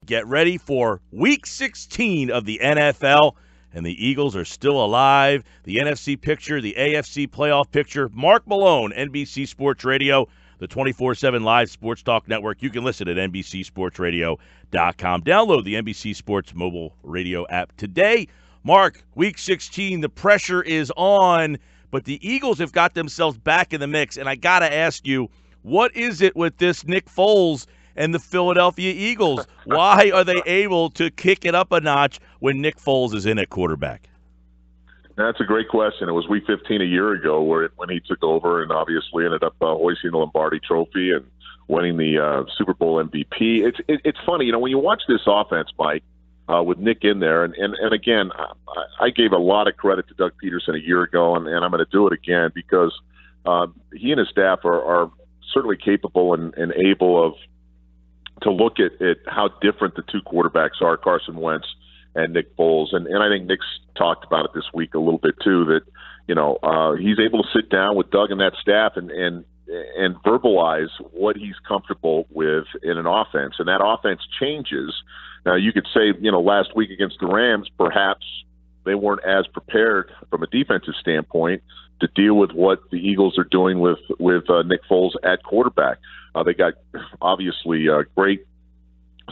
Get ready for Week 16 of the NFL, and the Eagles are still alive. The NFC picture, the AFC playoff picture. Mark Malone, NBC Sports Radio, the 24/7 live sports talk network. You can listen at NBCSportsRadio.com. Download the NBC Sports mobile radio app today. Mark, Week 16, the pressure is on, but the Eagles have got themselves back in the mix, and I got to ask you, what is it with this Nick Foles and the Philadelphia Eagles? Why are they able to kick it up a notch when Nick Foles is in at quarterback? That's a great question. It was Week 15 a year ago when he took over and obviously ended up hoisting the Lombardi Trophy and winning the Super Bowl MVP. It's funny, when you watch this offense, Mike, with Nick in there, and again, I gave a lot of credit to Doug Peterson a year ago, and I'm going to do it again because he and his staff are certainly capable and able to look at how different the two quarterbacks are, Carson Wentz and Nick Foles. And I think Nick's talked about it this week a little bit too, that, he's able to sit down with Doug and that staff and verbalize what he's comfortable with in an offense. And that offense changes. Now, you could say, last week against the Rams, perhaps they weren't as prepared from a defensive standpoint to deal with what the Eagles are doing with Nick Foles at quarterback. They got, obviously, great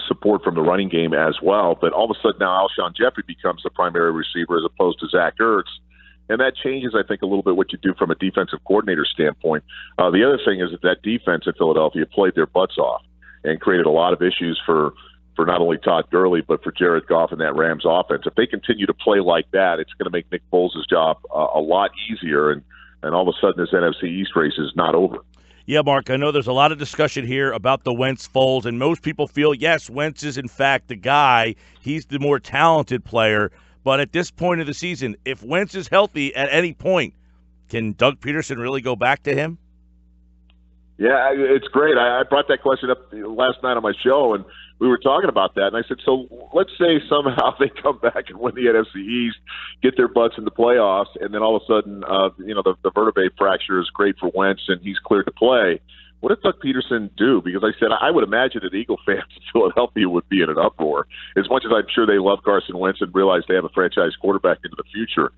support from the running game as well. But all of a sudden now Alshon Jeffrey becomes the primary receiver as opposed to Zach Ertz. And that changes, I think, a little bit what you do from a defensive coordinator standpoint. The other thing is that defense in Philadelphia played their butts off and created a lot of issues for not only Todd Gurley, but for Jared Goff and that Rams offense. If they continue to play like that, it's going to make Nick Foles' job a lot easier. And all of a sudden, this NFC East race is not over. Yeah, Mark, I know there's a lot of discussion here about the Wentz-Foles, and most people feel, yes, Wentz is in fact the guy. He's the more talented player. But at this point of the season, if Wentz is healthy at any point, can Doug Peterson really go back to him? Yeah, it's great. I brought that question up last night on my show, and we were talking about that. And I said, so let's say somehow they come back and win the NFC East, get their butts in the playoffs, and then all of a sudden, the vertebrae fracture is great for Wentz, and he's cleared to play. What does Doug Peterson do? Because I said I would imagine that Eagle fans in Philadelphia would be in an uproar. As much as I'm sure they love Carson Wentz and realize they have a franchise quarterback into the future,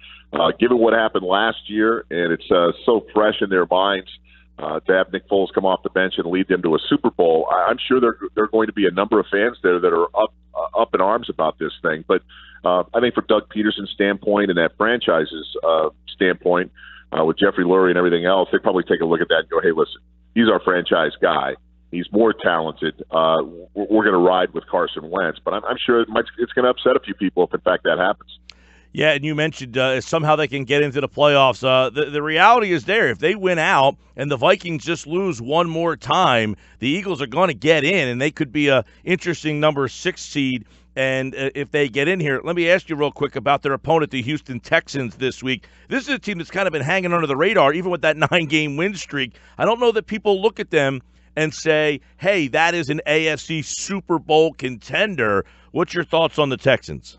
given what happened last year, and it's so fresh in their minds, to have Nick Foles come off the bench and lead them to a Super Bowl, I'm sure there are going to be a number of fans there that are up in arms about this thing. But I think from Doug Peterson's standpoint and that franchise's standpoint, with Jeffrey Lurie and everything else, they probably take a look at that and go, hey, listen, he's our franchise guy. He's more talented. We're going to ride with Carson Wentz. But I'm sure it's going to upset a few people if, in fact, that happens. Yeah, and you mentioned somehow they can get into the playoffs. The reality is there. If they win out and the Vikings just lose one more time, the Eagles are going to get in, and they could be a interesting number 6 seed. And if they get in here, let me ask you real quick about their opponent, the Houston Texans, this week. This is a team that's kind of been hanging under the radar, even with that 9-game win streak. I don't know that people look at them and say, hey, that is an AFC Super Bowl contender. What's your thoughts on the Texans?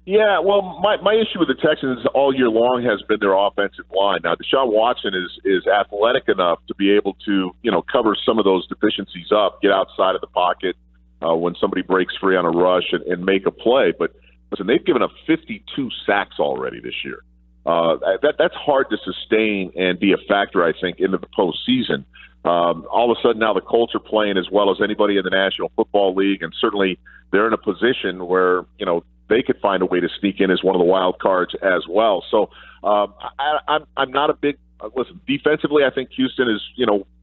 Yeah, well, my issue with the Texans all year long has been their offensive line. Now, Deshaun Watson is athletic enough to be able to, cover some of those deficiencies up, get outside of the pocket when somebody breaks free on a rush and make a play. But listen, they've given up 52 sacks already this year. That's hard to sustain and be a factor, I think, into the postseason. All of a sudden now the Colts are playing as well as anybody in the National Football League, and certainly they're in a position where, they could find a way to sneak in as one of the wild cards as well. So I'm not a big listen. Defensively, I think Houston is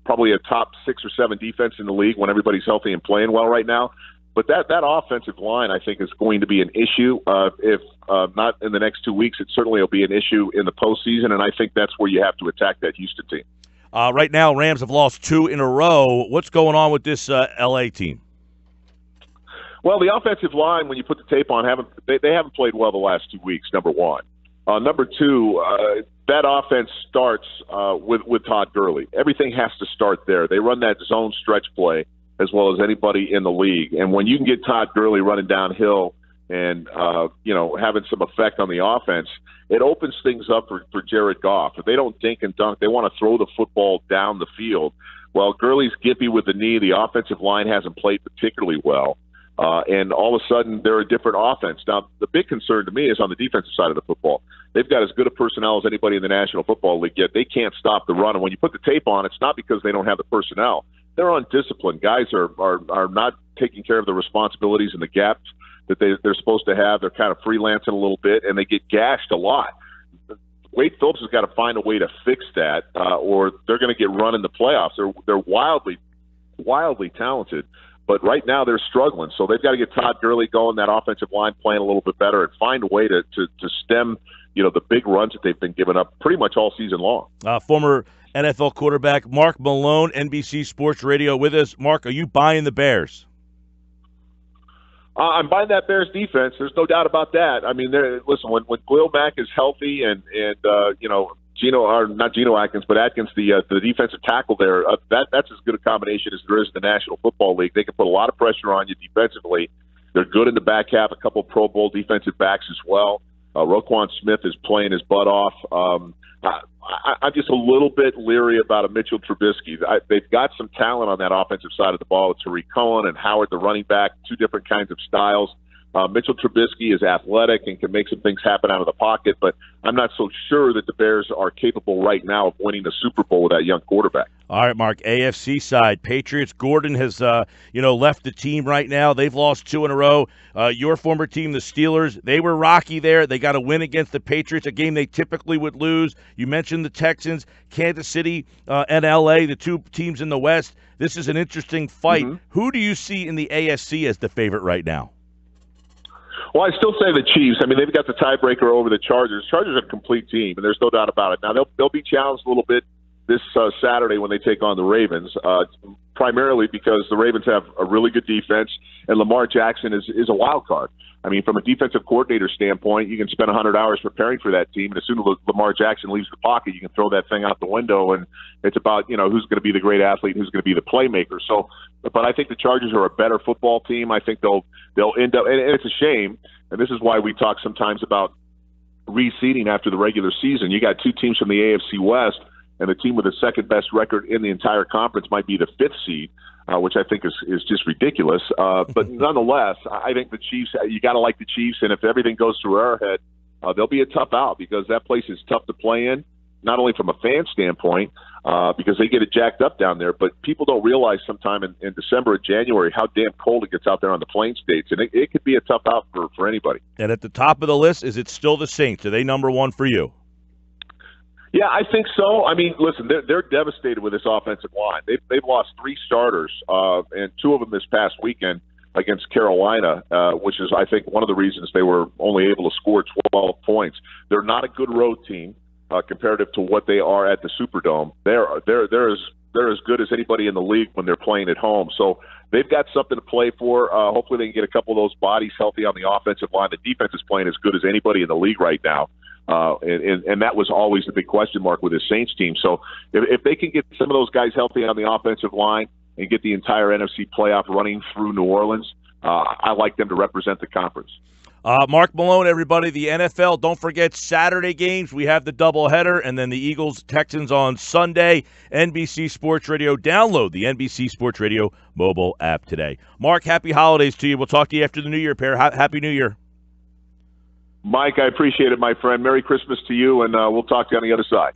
probably a top 6 or 7 defense in the league when everybody's healthy and playing well right now. But that offensive line, I think, is going to be an issue. If not in the next 2 weeks, it certainly will be an issue in the postseason. And I think that's where you have to attack that Houston team. Right now, Rams have lost 2 in a row. What's going on with this LA team? Well, the offensive line, when you put the tape on, they haven't played well the last 2 weeks, number one. Number two, that offense starts with Todd Gurley. Everything has to start there. They run that zone stretch play as well as anybody in the league. And when you can get Todd Gurley running downhill and, having some effect on the offense, it opens things up for Jared Goff. If they don't dink and dunk, they want to throw the football down the field. Well, Gurley's gimpy with the knee. The offensive line hasn't played particularly well. And all of a sudden, they're a different offense. Now, the big concern to me is on the defensive side of the football. They've got as good a personnel as anybody in the National Football League, yet they can't stop the run. And when you put the tape on, it's not because they don't have the personnel. They're undisciplined. Guys are not taking care of the responsibilities and the gaps that they're supposed to have. They're kind of freelancing a little bit, and they get gashed a lot. Wade Phillips has got to find a way to fix that, or they're going to get run in the playoffs. They're wildly talented, but right now they're struggling. So they've got to get Todd Gurley going, that offensive line playing a little bit better, and find a way to stem the big runs that they've been giving up pretty much all season long. Former NFL quarterback Mark Malone, NBC Sports Radio, with us. Mark, are you buying the Bears? I'm buying that Bears defense. There's no doubt about that. I mean, listen, when Khalil Mack is healthy and not Geno Atkins, but Atkins, the defensive tackle there, that's as good a combination as there is in the National Football League. They can put a lot of pressure on you defensively. They're good in the back half, a couple Pro Bowl defensive backs as well. Roquan Smith is playing his butt off. I'm just a little bit leery about a Mitchell Trubisky. They've got some talent on that offensive side of the ball. It's Tariq Cohen and Howard, the running back, two different kinds of styles. Mitchell Trubisky is athletic and can make some things happen out of the pocket, but I'm not so sure that the Bears are capable right now of winning the Super Bowl with that young quarterback. All right, Mark, AFC side, Patriots. Gordon has, left the team right now. They've lost 2 in a row. Your former team, the Steelers, they were rocky there. They got a win against the Patriots, a game they typically would lose. You mentioned the Texans, Kansas City, and L.A., the two teams in the West. This is an interesting fight. Mm-hmm. Who do you see in the AFC as the favorite right now? Well, I still say the Chiefs. I mean, they've got the tiebreaker over the Chargers. Chargers are a complete team, and there's no doubt about it. Now, they'll be challenged a little bit this Saturday when they take on the Ravens, primarily because the Ravens have a really good defense, and Lamar Jackson is a wild card. I mean, from a defensive coordinator standpoint, you can spend 100 hours preparing for that team, and as soon as Lamar Jackson leaves the pocket, you can throw that thing out the window, and it's about, who's going to be the great athlete, who's going to be the playmaker. So, but I think the Chargers are a better football team. I think they'll end up, and it's a shame, and this is why we talk sometimes about reseeding after the regular season. You got two teams from the AFC West, and the team with the second best record in the entire conference might be the 5th seed, which I think is just ridiculous. But nonetheless, I think the Chiefs, you got to like the Chiefs, and if everything goes through Arrowhead, they'll be a tough out because that place is tough to play in, not only from a fan standpoint, because they get it jacked up down there, but people don't realize sometime in December or January how damn cold it gets out there on the Plain States, and it could be a tough out for anybody. And at the top of the list, is it still the Saints? Are they number one for you? Yeah, I think so. I mean, listen, they're devastated with this offensive line. They've lost 3 starters, and 2 of them this past weekend against Carolina, which is, I think, one of the reasons they were only able to score 12 points. They're not a good road team comparative to what they are at the Superdome. They're as good as anybody in the league when they're playing at home. So they've got something to play for. Hopefully they can get a couple of those bodies healthy on the offensive line. The defense is playing as good as anybody in the league right now. And that was always the big question mark with the Saints team. So if they can get some of those guys healthy on the offensive line and get the entire NFC playoff running through New Orleans, I like them to represent the conference. Mark Malone, everybody, the NFL, don't forget Saturday games. We have the doubleheader, and then the Eagles-Texans on Sunday. NBC Sports Radio. Download the NBC Sports Radio mobile app today. Mark, happy holidays to you. We'll talk to you after the New Year, pair. Happy New Year. Mike, I appreciate it, my friend. Merry Christmas to you, and we'll talk to you on the other side.